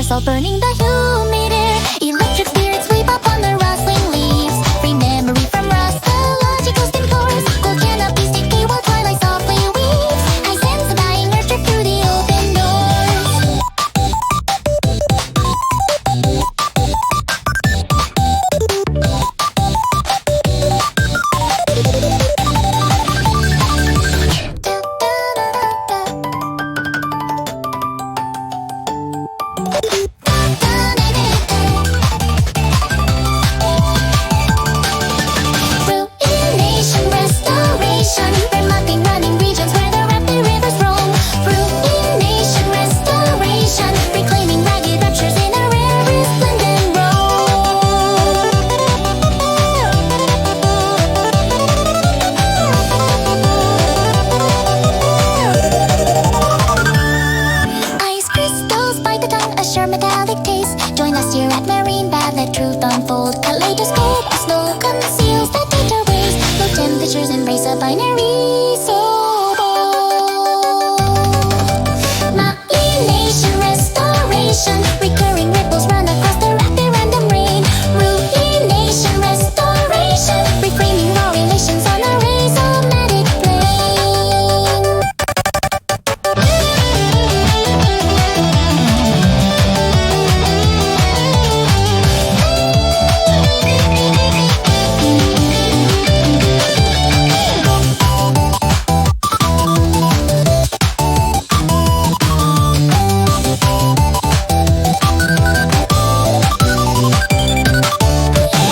salt burning the humid air. Electric spirits sweep up on the rustling leaves. Free memory from rust, the logical stem course. Cold canopies decay while twilight softly weaves. I sense the dying nurture through the open doors. Ruination, restoration, remodeling running regions where the rapid rivers roam. Ruination, restoration, reclaiming ragged ruptures in a rarest blend and Ice crystals bite the tongue, a sure metallic taste. Join us here at Marine Bad, let truth unfold. Kaleidoscope of snow conceals the data waves. Low temperatures embrace a binary so bold. Ruination, restoration, recurring ripples run across the rapid random rain. Ruination, restoration, reframing raw relations on a rhizomatic plane.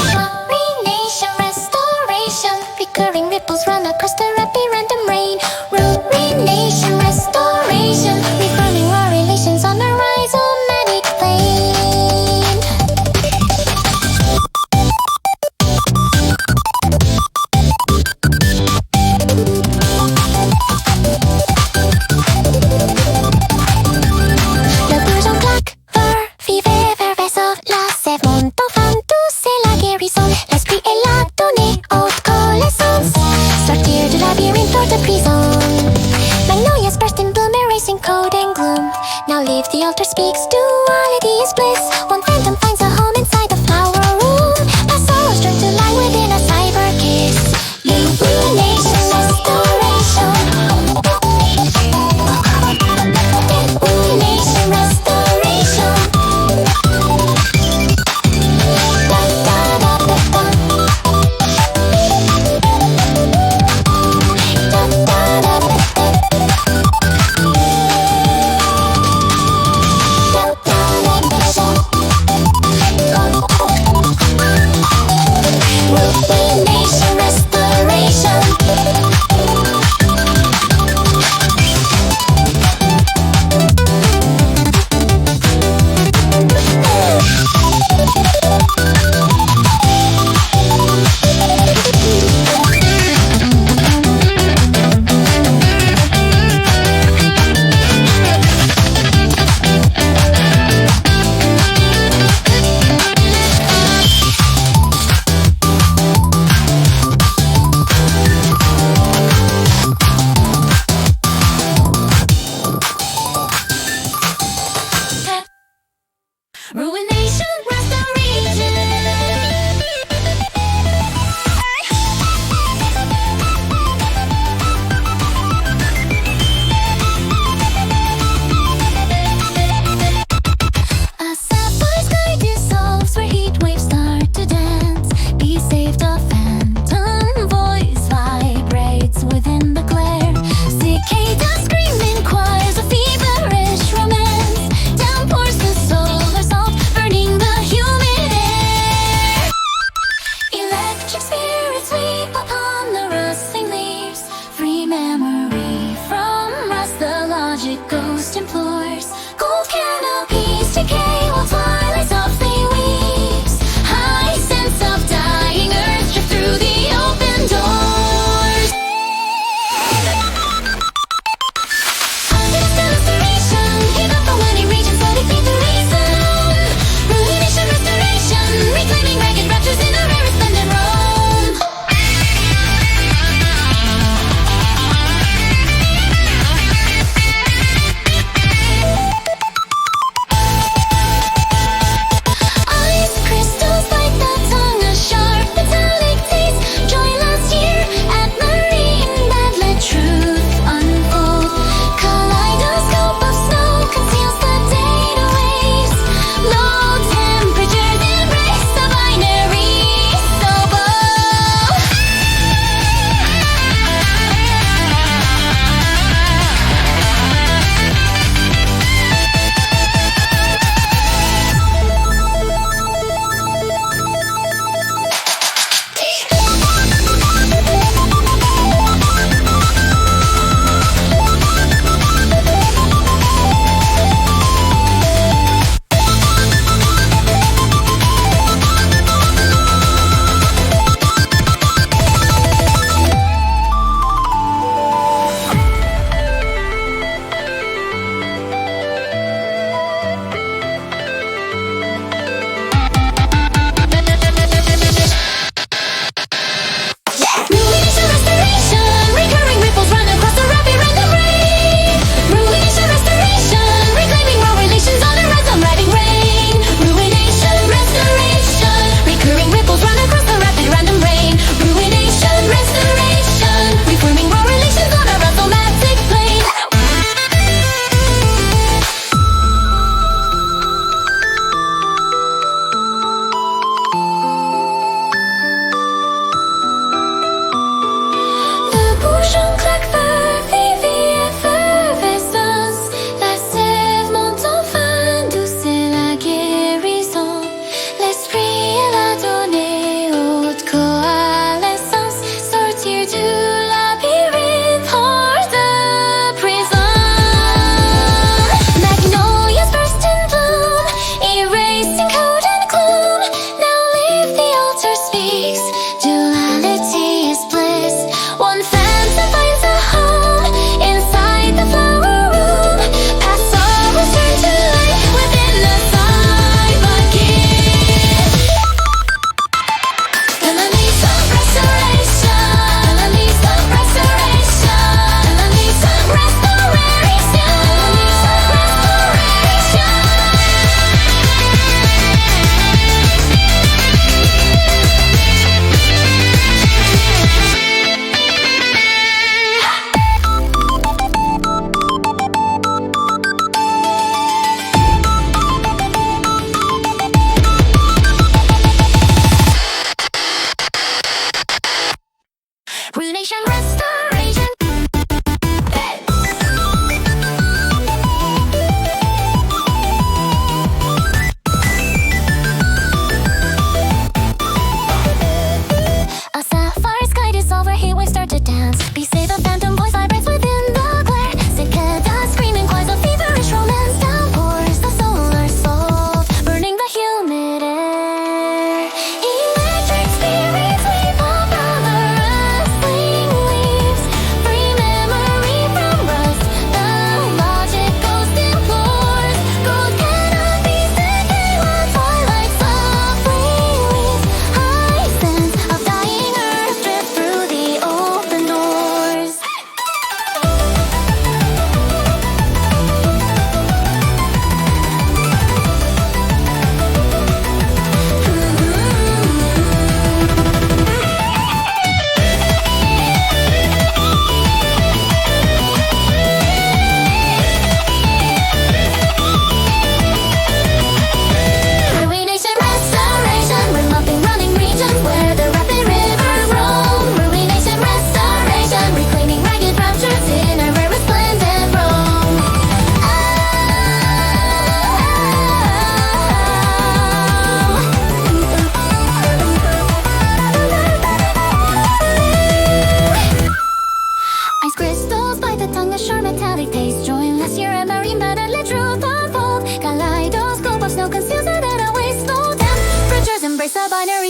Ruination, restoration, recurring ripples run across the rapid random rain. Ruination, restoration, reforming raw relations on a rhizomatic plane. Le bourgeon plaque, fur, vivait, effervescent, la sève monte au fond, tout c'est la guérison. L'esprit est là, donné, haute connaissance. Sortir du labyrinthe hors de prison. Magnolias burst in bloom, erasing code and gloom. Now leave the altar speaks, duality is bliss. One phantom finds a home inside the flower room. Past sorrows turn to light within a cyber kiss. Ruination, restoration. Ruination, restoration. Da da da da da. Da da da da da. Da da da da da.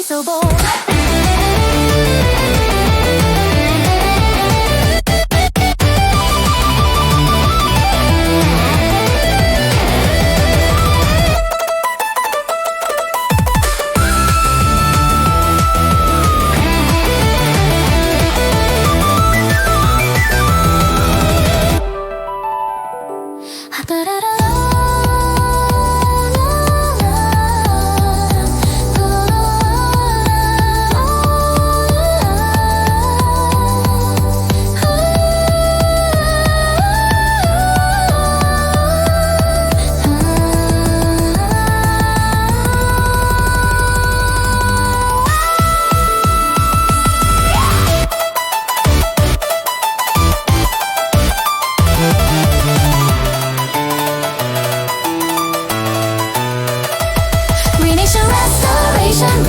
be so bold. Ruination, restoration,